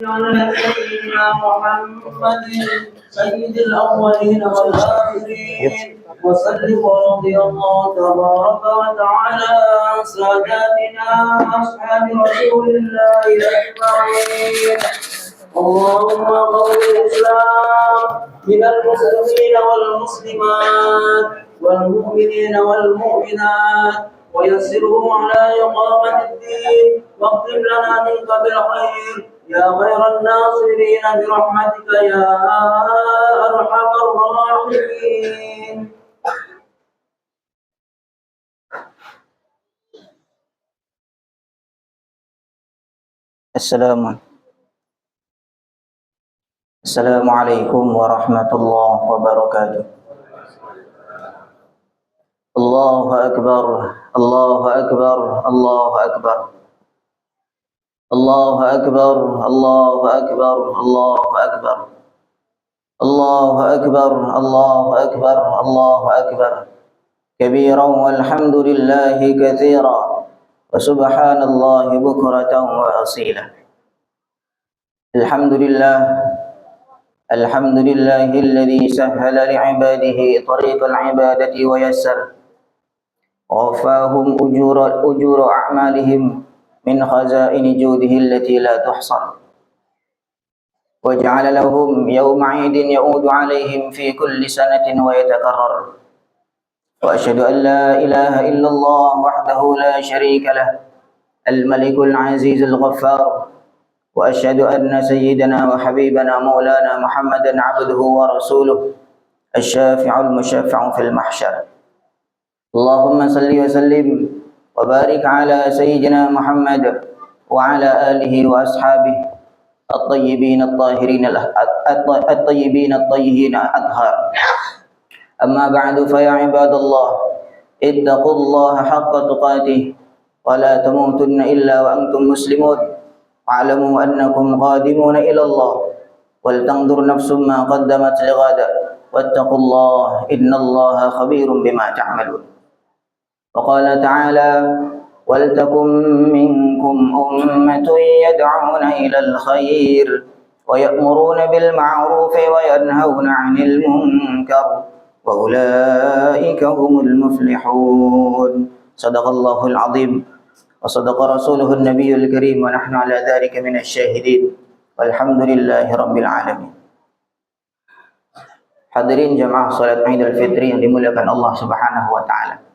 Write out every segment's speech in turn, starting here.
على سيدنا محمد سيد الأولين والآخرين وسلم ورضي الله تبارك وتعالى عن ساداتنا أصحاب رسول الله أجمعين. اللهم قوم الإسلام من المسلمين والمسلمات والمؤمنين والمؤمنات ويسرهم على إقامة الدين واختم لنا منك بالخير يا خير الناصرين برحمتك يا أرحم الراحمين. السلام عليكم ورحمة الله وبركاته. الله أكبر الله أكبر الله أكبر الله أكبر الله أكبر الله أكبر الله أكبر الله أكبر الله أكبر كبيرا والحمد لله كثيرا وسبحان الله بكرة وأصيلا. الحمد لله الذي سهل لعباده طريق العبادة ويسر ووفاهم أجور أعمالهم من خزائن جوده التي لا تحصر وجعل لهم يوم عيد يعود عليهم في كل سنة ويتكرر. وأشهد أن لا إله إلا الله وحده لا شريك له الملك العزيز الغفار. وأشهد أن سيدنا وحبيبنا مولانا محمدا عبده ورسوله الشافع المشفع في المحشر. اللهم صل وسلم وبارك على سيدنا محمد وعلى آله وأصحابه الطيبين الطاهرين الطيبين الطيبين الأطهار. أما بعد فيا عباد الله اتقوا الله حق تقاته ولا تموتن إلا وأنتم مسلمون واعلموا أنكم قادمون إلى الله ولتنظر نفس ما قدمت لغد واتقوا الله إن الله خبير بما تعملون. وقال تعالى ولتكن منكم أمة يدعون إلى الخير ويأمرون بالمعروف وينهون عن المنكر وأولئك هم المفلحون. صدق الله العظيم وصدق رسوله النبي الكريم ونحن على ذلك من الشاهدين والحمد لله رب العالمين. Hadirin jamaah salat Idul Fitri yang dimuliakan Allah Subhanahu wa taala.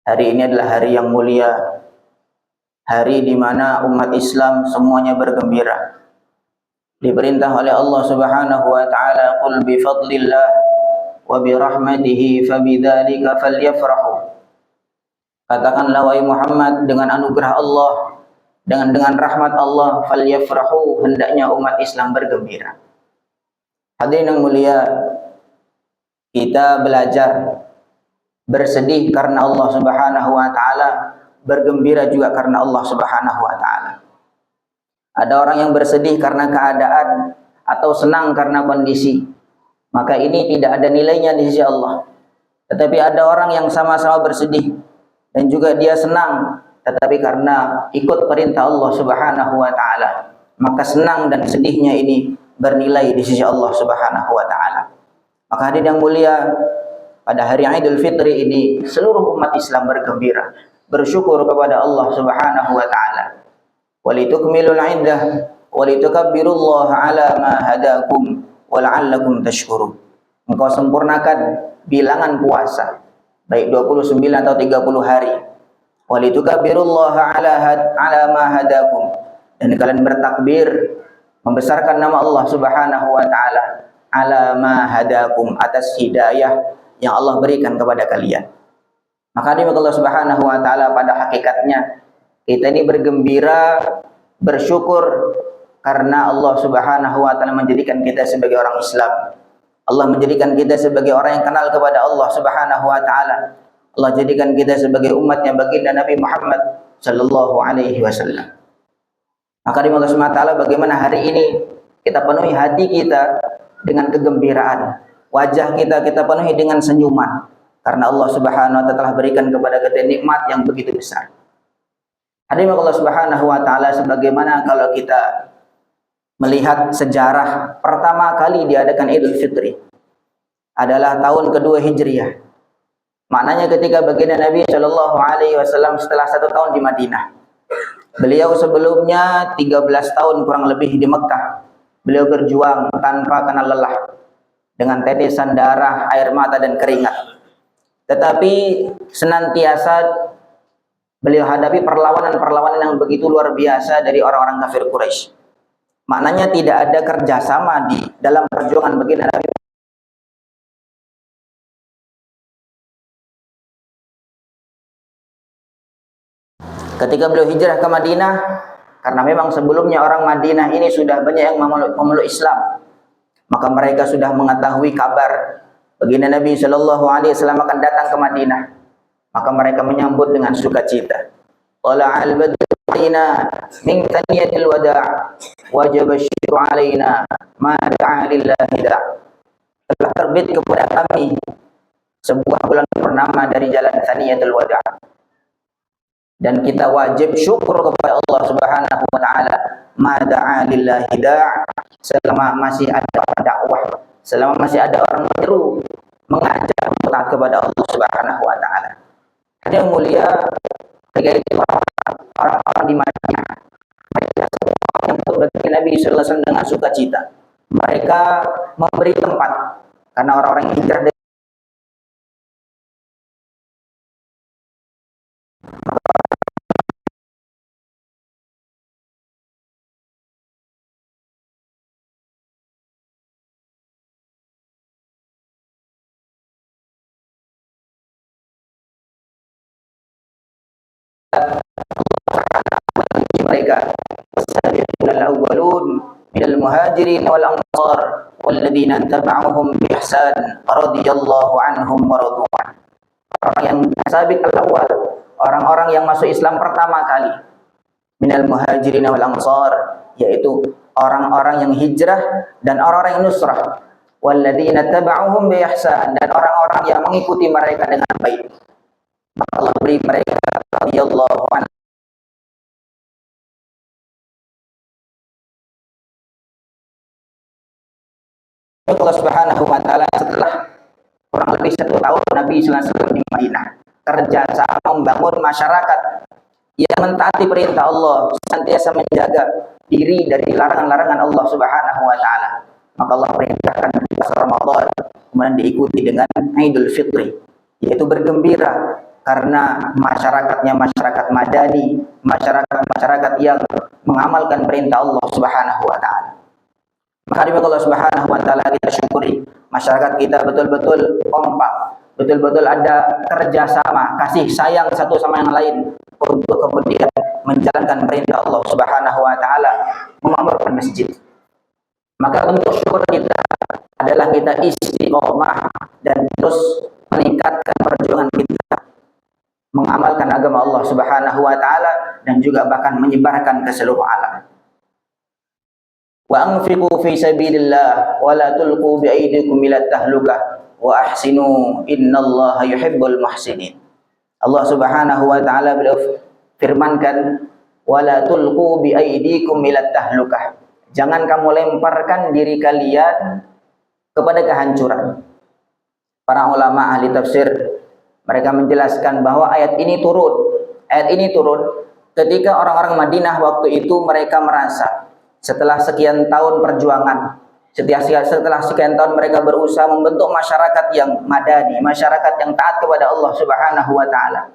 Hari ini adalah hari yang mulia, hari di mana umat Islam semuanya bergembira. Diperintah oleh Allah Subhanahu wa taala, "Qul bi fadlillah wa bi rahmatihi fabidzalika falyafrahu." Katakanlah wahai Muhammad, dengan anugerah Allah, dengan rahmat Allah, falyafrahu, hendaknya umat Islam bergembira. Hadirin yang mulia, kita belajar bersedih karena Allah Subhanahu wa taala, bergembira juga karena Allah Subhanahu wa taala. Ada orang yang bersedih karena keadaan atau senang karena kondisi, maka ini tidak ada nilainya di sisi Allah. Tetapi ada orang yang sama-sama bersedih dan juga dia senang, tetapi karena ikut perintah Allah Subhanahu wa taala, maka senang dan sedihnya ini bernilai di sisi Allah Subhanahu wa taala. Maka hadirin yang mulia, pada hari Idul Fitri ini seluruh umat Islam bergembira, bersyukur kepada Allah Subhanahu wa taala. Walitukmilul iddah walitukabbirullaha ala ma hadakum wa la'allakum tashkurun. Engkau sempurnakan bilangan puasa, baik 29 atau 30 hari. Walitukabbirullaha ala ma hadakum, dan kalian bertakbir membesarkan nama Allah Subhanahu wa taala ala ma hadakum, atas hidayah yang Allah berikan kepada kalian. Maka ini Allah Subhanahu wa taala pada hakikatnya kita ini bergembira, bersyukur karena Allah Subhanahu wa taala menjadikan kita sebagai orang Islam. Allah menjadikan kita sebagai orang yang kenal kepada Allah Subhanahu wa taala. Allah jadikan kita sebagai umatnya baginda Nabi Muhammad sallallahu alaihi wasallam. Maka di Allah Subhanahu wa taala, bagaimana hari ini kita penuhi hati kita dengan kegembiraan, wajah kita penuhi dengan senyuman karena Allah Subhanahu wa taala telah berikan kepada kita nikmat yang begitu besar. Hadirin Allah Subhanahu wa taala, sebagaimana kalau kita melihat sejarah pertama kali diadakan Idul Fitri adalah tahun kedua Hijriah. Maknanya ketika baginda Nabi Shallallahu Alaihi Wasallam setelah 1 tahun di Madinah. Beliau sebelumnya 13 tahun kurang lebih di Mekah. Beliau berjuang tanpa kenal lelah dengan tetesan darah, air mata dan keringat. Tetapi senantiasa beliau hadapi perlawanan-perlawanan yang begitu luar biasa dari orang-orang kafir Quraisy. Maknanya tidak ada kerjasama di dalam perjuangan baginda Nabi. Ketika beliau hijrah ke Madinah, karena memang sebelumnya orang Madinah ini sudah banyak yang memeluk Islam, maka mereka sudah mengetahui kabar baginda Nabi Shallallahu Alaihi Wasallam akan datang ke Madinah. Maka mereka menyambut dengan sukacita. Tala'al badru alaina min thaniyatil wada' wajib asyru alaina ma da'a lillahi da'. Telah terbit kepada kami sebuah bulan purnama dari jalan thaniyatul wada'. Dan kita wajib syukur kepada Allah Subhanahu wa taala ma da'a lillahi da' selama masih ada dakwah, selama masih ada orang menyeru mengajak taat kepada Allah Subhanahu wa taala. Ada yang mulia, ketika itu orang-orang di Madinah mereka semua yang bagi Nabi sallallahu alaihi wasallam dengan sukacita. Mereka memberi tempat karena orang-orang yang hijrah dari mereka wasabiqunal awwalun minal muhajirin wal ansar walladzina tabauhum bi ihsan radhiyallahu anhum wa radu an. Orang yang sabiq al-awwal, orang-orang yang masuk Islam pertama kali, minal muhajirin wal ansar, yaitu orang-orang yang hijrah dan orang-orang yang nusrah, walladzina tabauhum bi ihsan, dan orang-orang yang mengikuti mereka dengan baik. Maka Allah beri mereka radhiyallahu anhum. Allah Subhanahu wa taala setelah kurang lebih 1 tahun Nabi sallallahu alaihi wasallam di Madinah, kerjasama membangun masyarakat yang mentaati perintah Allah, senantiasa menjaga diri dari larangan-larangan Allah Subhanahu wa taala. Maka Allah perintahkan puasa Ramadan, kemudian diikuti dengan Idul Fitri, yaitu bergembira karena masyarakatnya masyarakat madani, masyarakat yang mengamalkan perintah Allah Subhanahu wa taala. Maka dari Allah Subhanahu wa taala kita syukuri masyarakat kita betul-betul kompak, betul-betul ada kerjasama, kasih sayang satu sama yang lain untuk kemudian menjalankan perintah Allah Subhanahu wa taala, memakmurkan masjid. Maka bentuk syukur kita adalah kita istiqomah dan terus meningkatkan perjuangan kita mengamalkan agama Allah Subhanahu wa taala dan juga bahkan menyebarkan ke seluruh alam. Wa anfiqu fi sabilillah wa la tulqu bi aydikum ila tahlukah wa ahsinu innallaha yuhibbul muhsinin. Allah Subhanahu wa taala beliau firmankan wa la tulqu bi aydikum ila tahlukah. Jangan kamu lemparkan diri kalian kepada kehancuran. Para ulama ahli tafsir mereka menjelaskan bahwa ayat ini turun ketika orang-orang Madinah waktu itu mereka merasa setelah sekian tahun perjuangan, setelah sekian tahun mereka berusaha membentuk masyarakat yang madani, masyarakat yang taat kepada Allah Subhanahu wa taala.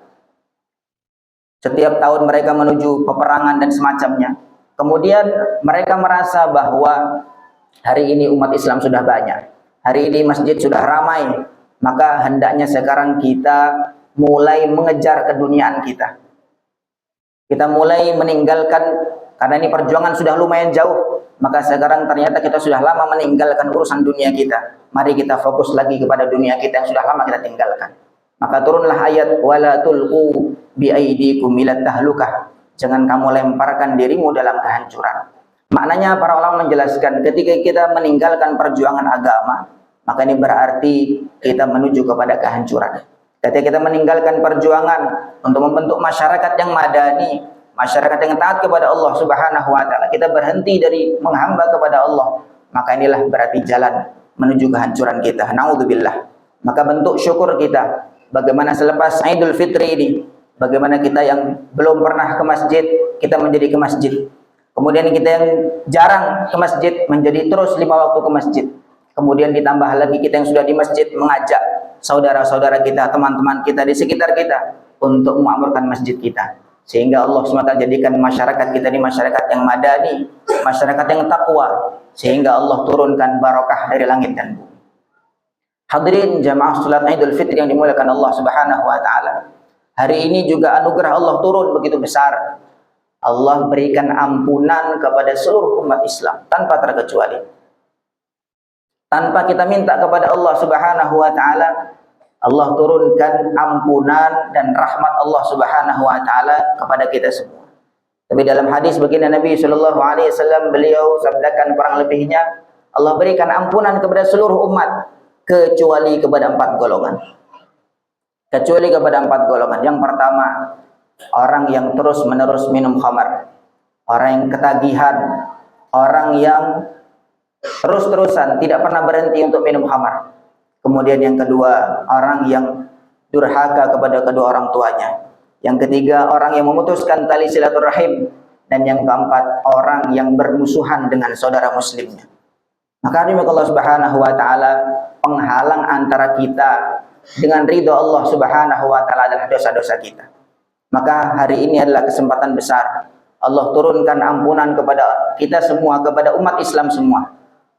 Setiap tahun mereka menuju peperangan dan semacamnya. Kemudian mereka merasa bahwa hari ini umat Islam sudah banyak, hari ini masjid sudah ramai, maka hendaknya sekarang kita mulai mengejar keduniaan kita. Kita mulai meninggalkan, karena ini perjuangan sudah lumayan jauh, maka sekarang ternyata kita sudah lama meninggalkan urusan dunia kita. Mari kita fokus lagi kepada dunia kita yang sudah lama kita tinggalkan. Maka turunlah ayat wala tulqu bi aydikum ila tahlukah. Jangan kamu lemparkan dirimu dalam kehancuran. Maknanya para ulama menjelaskan ketika kita meninggalkan perjuangan agama, maka ini berarti kita menuju kepada kehancuran. Ketika kita meninggalkan perjuangan untuk membentuk masyarakat yang madani, masyarakat yang taat kepada Allah Subhanahu wa taala, kita berhenti dari menghamba kepada Allah, maka inilah berarti jalan menuju kehancuran kita. Naudzubillah. Maka bentuk syukur kita, bagaimana selepas Idul Fitri ini, bagaimana kita yang belum pernah ke masjid, kita menjadi ke masjid. Kemudian kita yang jarang ke masjid, menjadi terus 5 waktu ke masjid. Kemudian ditambah lagi kita yang sudah di masjid, mengajak saudara-saudara kita, teman-teman kita di sekitar kita untuk memakmurkan masjid kita. Sehingga Allah SWT jadikan masyarakat kita ini masyarakat yang madani, masyarakat yang takwa, sehingga Allah turunkan barakah dari langit dan bumi. Hadirin jamaah salat Idul Fitri yang dimuliakan Allah Subhanahu wa taala. Hari ini juga anugerah Allah turun begitu besar. Allah berikan ampunan kepada seluruh umat Islam tanpa terkecuali. Tanpa kita minta kepada Allah Subhanahu wa taala, Allah turunkan ampunan dan rahmat Allah Subhanahu wa taala kepada kita semua. Tapi dalam hadis baginda Nabi sallallahu alaihi wasallam, beliau sabdakan kurang lebihnya, Allah berikan ampunan kepada seluruh umat kecuali kepada 4 golongan. Kecuali kepada 4 golongan. Yang pertama, orang yang terus-menerus minum khamar, orang yang ketagihan, orang yang terus-terusan tidak pernah berhenti untuk minum khamar. Kemudian yang kedua, orang yang durhaka kepada kedua orang tuanya. Yang ketiga, orang yang memutuskan tali silaturahim. Dan yang keempat, orang yang bermusuhan dengan saudara muslimnya. Maka Allah Subhanahu wa taala, penghalang antara kita dengan ridho Allah Subhanahu wa taala adalah dosa-dosa kita. Maka hari ini adalah kesempatan besar Allah turunkan ampunan kepada kita semua, kepada umat Islam semua.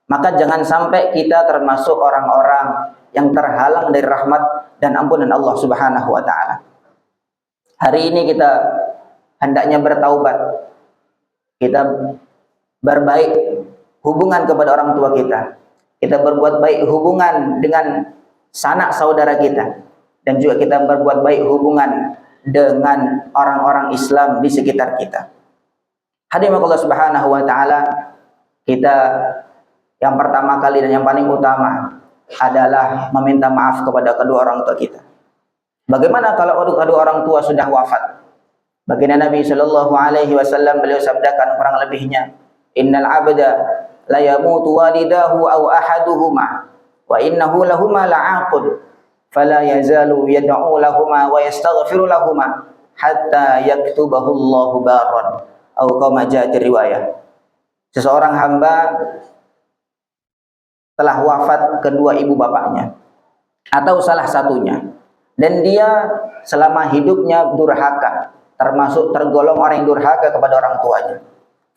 Maka jangan sampai kita termasuk orang-orang yang terhalang dari rahmat dan ampunan Allah Subhanahu wa taala. Hari ini kita hendaknya bertaubat. Kita berbaik hubungan kepada orang tua kita. Kita berbuat baik hubungan dengan sanak saudara kita, dan juga kita berbuat baik hubungan dengan orang-orang Islam di sekitar kita. Hadirin Allah Subhanahu wa taala, kita yang pertama kali dan yang paling utama adalah meminta maaf kepada kedua orang tua kita. Bagaimana kalau kedua orang tua sudah wafat? Baginda Nabi sallallahu alaihi wasallam beliau sabdakan kurang lebihnya, innal abda la yamutu walidahu aw ahaduhuma wa innahu lahuma la'aqud fala yazalu yad'u lahuma wa yastaghfiru lahuma hatta yaktubahu Allahu barran atau kama ja'at riwayah. Seseorang hamba telah wafat kedua ibu bapaknya atau salah satunya, dan dia selama hidupnya durhaka, termasuk tergolong orang yang durhaka kepada orang tuanya.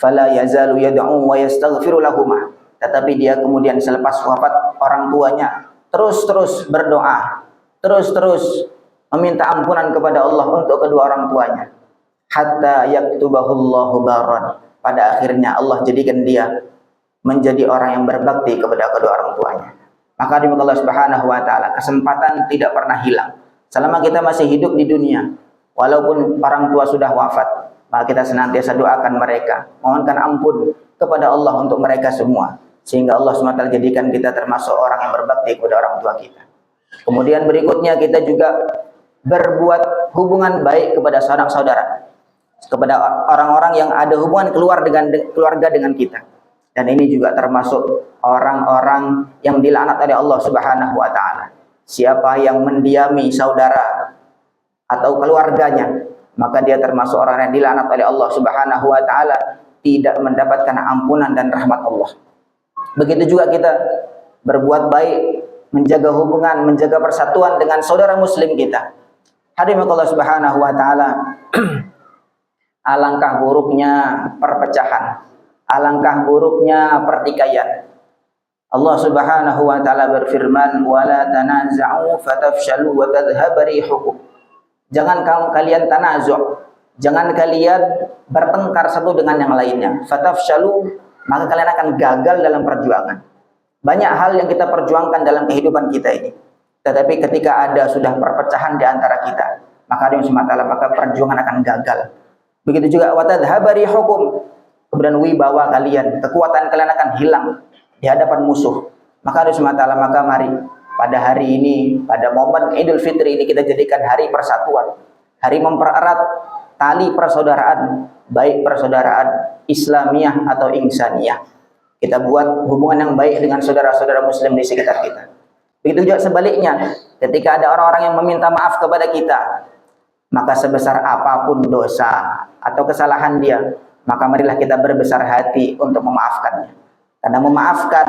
Fala yazalu yad'u wa yastaghfiru lahuma, tetapi dia kemudian selepas wafat orang tuanya terus berdoa, terus meminta ampunan kepada Allah untuk kedua orang tuanya, hatta yaktubahu Allahu barran, pada akhirnya Allah jadikan dia menjadi orang yang berbakti kepada kedua orang tuanya. Maka demi Allah Subhanahu wa taala, kesempatan tidak pernah hilang selama kita masih hidup di dunia. Walaupun orang tua sudah wafat, maka kita senantiasa doakan mereka, mohonkan ampun kepada Allah untuk mereka semua, sehingga Allah SWT jadikan kita termasuk orang yang berbakti kepada orang tua kita. Kemudian berikutnya kita juga berbuat hubungan baik kepada saudara-saudara, kepada orang-orang yang ada hubungan keluarga dengan kita. Dan ini juga termasuk orang-orang yang dilaknat oleh Allah Subhanahu wa taala. Siapa yang mendiami saudara atau keluarganya, maka dia termasuk orang yang dilaknat oleh Allah Subhanahu wa taala, tidak mendapatkan ampunan dan rahmat Allah. Begitu juga kita berbuat baik, menjaga hubungan, menjaga persatuan dengan saudara muslim kita. Hadirin Allah Subhanahu wa taala, alangkah buruknya perpecahan, alangkah buruknya pertikaian. Allah Subhanahu wa taala berfirman, "Wala tanaza'u fatafshalu wa tadhhaba rihukum." Jangan kalian tanazu', jangan kalian bertengkar satu dengan yang lainnya. Fatafshalu, maka kalian akan gagal dalam perjuangan. Banyak hal yang kita perjuangkan dalam kehidupan kita ini, tetapi ketika ada sudah perpecahan di antara kita, maka Allah SWT, maka perjuangan akan gagal. Begitu juga wa tadhhaba rihukum, kemudian wibawa kalian, kekuatan kalian akan hilang di hadapan musuh. Maka Allah SWT, maka mari pada hari ini, pada momen Idul Fitri ini, kita jadikan hari persatuan, hari mempererat tali persaudaraan, baik persaudaraan Islamiyah atau Insaniyah. Kita buat hubungan yang baik dengan saudara-saudara muslim di sekitar kita. Begitu juga sebaliknya, ketika ada orang-orang yang meminta maaf kepada kita, maka sebesar apapun dosa atau kesalahan dia, maka marilah kita berbesar hati untuk memaafkannya. Karena memaafkan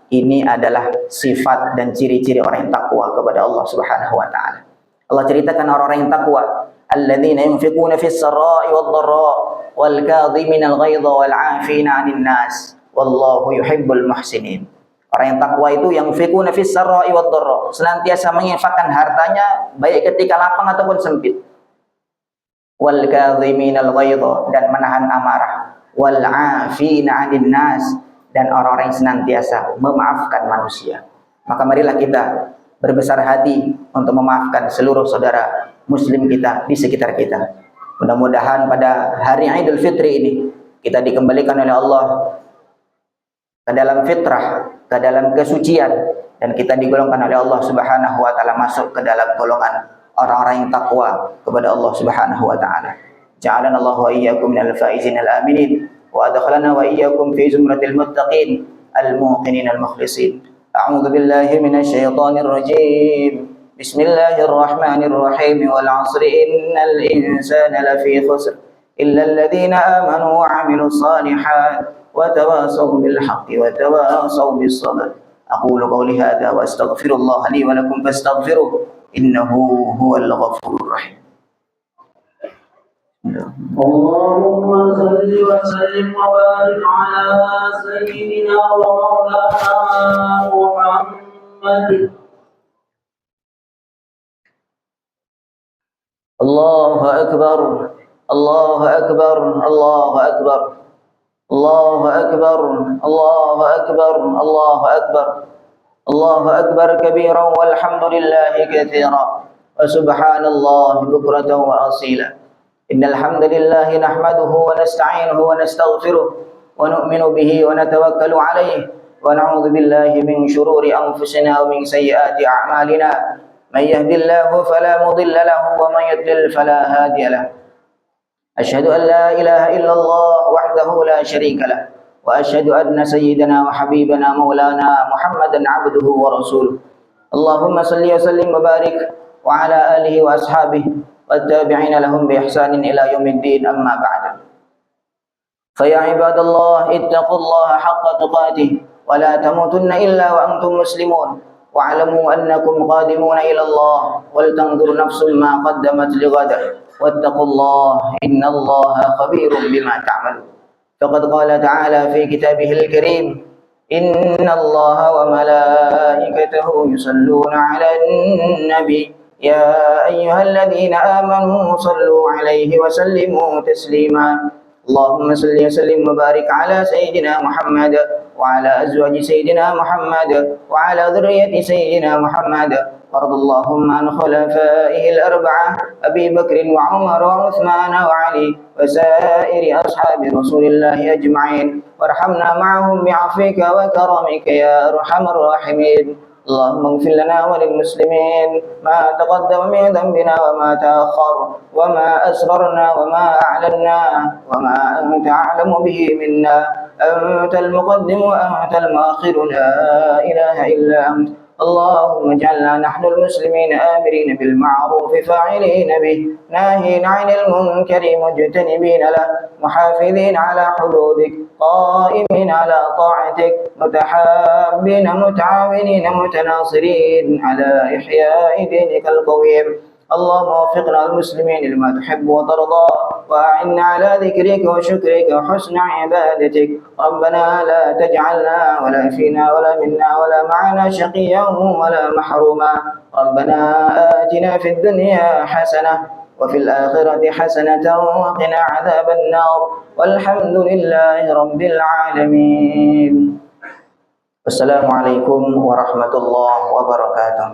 ini adalah sifat dan ciri-ciri orang yang takwa kepada Allah Subhanahu wa taala. Allah ceritakan orang-orang yang takwa, alladzina yunfiquna fis sarai wad dharra wal kadhimina al ghaidha wal 'afina 'anil nas wallahu yuhibbul muhsinin. Orang yang takwa itu yang yunfiquna fis sarai wad dharra, senantiasa menginfakkan hartanya baik ketika lapang ataupun sempit. Wal kadhimina al ghaidha, dan menahan amarah, wal 'afina 'anil nas, dan orang-orang yang senantiasa memaafkan manusia. Maka marilah kita berbesar hati untuk memaafkan seluruh saudara muslim kita di sekitar kita. Mudah-mudahan pada hari Idul Fitri ini kita dikembalikan oleh Allah ke dalam fitrah, ke dalam kesucian, dan kita digolongkan oleh Allah Subhanahu wa taala masuk ke dalam golongan orang-orang yang takwa kepada Allah Subhanahu wa taala. Ja'alana Allah wa iyyakum minal faizin al-aminin وأدخلنا وإياكم في زمرة المتقين الموقنين المخلصين. أعوذ بالله من الشيطان الرجيم. بسم الله الرحمن الرحيم. والعصر إن الإنسان لفي خسر إلا الذين آمنوا وعملوا الصالحات وتواصوا بالحق وتواصوا بالصبر. أقول قولي هذا وأستغفر الله لي ولكم فاستغفروه إنه هو الغفور الرحيم. اللهم صل وسلم وبارك على سيدنا ومولانا محمد. الله أكبر الله أكبر الله أكبر الله أكبر الله أكبر الله أكبر الله أكبر كبيرا والحمد لله كثيرا وسبحان الله بكرة وأصيلا. إن الحمد لله نحمده ونستعينه ونستغفره ونؤمن به ونتوكل عليه ونعوذ بالله من شرور أنفسنا ومن سيئات أعمالنا. من يهد الله فلا مضل له ومن يضلل فلا هادي له. أشهد أن لا إله إلا الله وحده لا شريك له وأشهد أن سيدنا وحبيبنا مولانا محمدا عبده ورسوله. اللهم صل وسلم وبارك وعلى آله وأصحابه والتابعين لهم بإحسان إلى يوم الدين. أما بعد، فيا عباد الله اتقوا الله حق تقاته ولا تموتن إلا وأنتم مسلمون واعلموا أنكم قادمون إلى الله ولتنظر نفس ما قدمت لغد واتقوا الله إن الله خبير بما تعملون. فقد قال تعالى في كتابه الكريم إن الله وملائكته يصلون على النبي يا أيها الذين آمنوا صلوا عليه وسلموا تسليما. اللهم صل وسلم وبارك على سيدنا محمد وعلى أزواج سيدنا محمد وعلى ذرية سيدنا محمد. وارض اللهم عن خلفائه الأربعة أبي بكر وعمر وعثمان وعلي وسائر أصحاب رسول الله أجمعين، وارحمنا معهم بعفوك وكرمك يا أرحم الراحمين. اللهم اغفر لنا وللمسلمين ما تقدم من ذنبنا وما تأخر وما أسررنا وما أعلنا وما أنت أعلم به منا. أنت المقدم وأنت المؤخر لا إله إلا أنت. اللهم اجعلنا نحن المسلمين آمرين بالمعروف فاعلين به ناهين عن المنكر مجتنبين له محافظين على حدودك قائمين على طاعتك متحابين متعاونين متناصرين على إحياء دينك القويم. اللهم وفقنا المسلمين لما تحب وترضى وأعنا على ذكرك وشكرك وحسن عبادتك. ربنا لا تجعلنا ولا فينا ولا منا ولا معنا شقيا ولا محروما. ربنا آتنا في الدنيا حسنة وفي الآخرة حسنة وقنا عذاب النار والحمد لله رب العالمين. Wassalamualaikum warahmatullahi wabarakatuh.